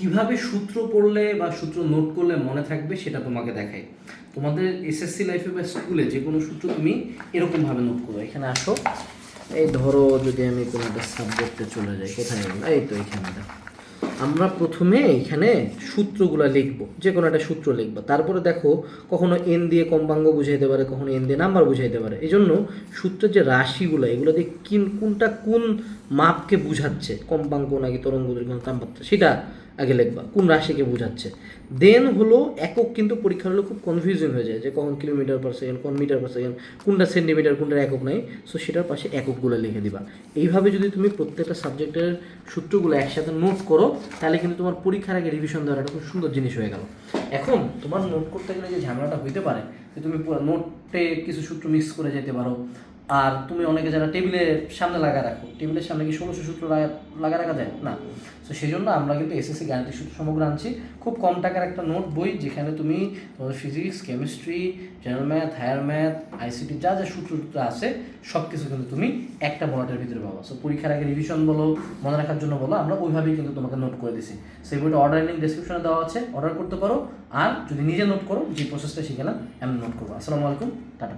কিভাবে সূত্র পড়লে বা সূত্র নোট করলে মনে থাকবে সেটা তোমাকে দেখাই। তোমাদের এসএসসি লাইফে বা স্কুলে যে কোনো সূত্র তুমি এরকমভাবে নোট করো। এখানে আসো, এই ধরো যদি আমি কোনো একটা সাবজেক্টে চলে যাই, কোথায় গেল, এই তো এখানে দেখো। আমরা প্রথমে এখানে সূত্রগুলো লিখবো, যে কোনো একটা সূত্র লিখবো। তারপরে দেখো কখনো এন দিয়ে কম্পাঙ্ক বুঝাইতে পারে, কখনো এন দিয়ে নাম্বার বুঝাইতে পারে। এই জন্য সূত্রের যে রাশিগুলো, এগুলো দিয়ে কোনটা কোন মাপকে বুঝাচ্ছে, কম্পাঙ্ক নাকি তরঙ্গ দৈর্ঘ্য তাপমাত্রা, সেটা আগে লিখবা, কোন রাশিকে বোঝাচ্ছে। দেন হলো একক, কিন্তু পরীক্ষা হলে খুব কনফিউজিং হয়ে যায় যে কখন কিলোমিটার পার সেকেন্ড, কখন মিটার পার সেকেন্ড, কোনটা সেন্টিমিটার, কোনটার একক নাই। সো সেটার পাশে এককগুলো লিখে দিবা। এইভাবে যদি তুমি প্রত্যেকটা সাবজেক্টের সূত্রগুলো একসাথে নোট করো, তাহলে কিন্তু তোমার পরীক্ষার আগে রিভিশন দেওয়ার একটা খুব সুন্দর জিনিস হয়ে গেল। এখন তোমার নোট করতে গেলে যে ঝামেলাটা হইতে পারে যে তুমি পুরো নোটে কিছু সূত্র মিক্স করে যেতে পারো। আর তুমি অনেকে যারা টেবিলের সামনে লাগা রাখো, টেবিলের সামনে কি 1600 সূত্র লাগা রাখা যায় না। তো সেই জন্য আমরা কিন্তু এসএসসি গাণিতিক সূত্র সমগ্র আনছি, খুব কম টাকার একটা নোট বই, যেখানে তুমি তোমাদের physics, chemistry, general math, higher math, ICT যা যা সূত্র আছে সব কিছু কিন্তু তুমি একটা বড়টার ভিতরে পাবো। সো পরীক্ষার আগে রিভিশন বলো, মনে রাখার জন্য বলো, আমরা ওইভাবেই কিন্তু তোমাকে নোট করে দিছি। সেই বইটা অর্ডার লিঙ্ক ডেসক্রিপশনে দেওয়া আছে, অর্ডার করতে পারো। আর যদি নিজে নোট করো, যে প্রসেসটা শিখে না, আমি নোট করবো। আসসালামু আলাইকুম, টাটা।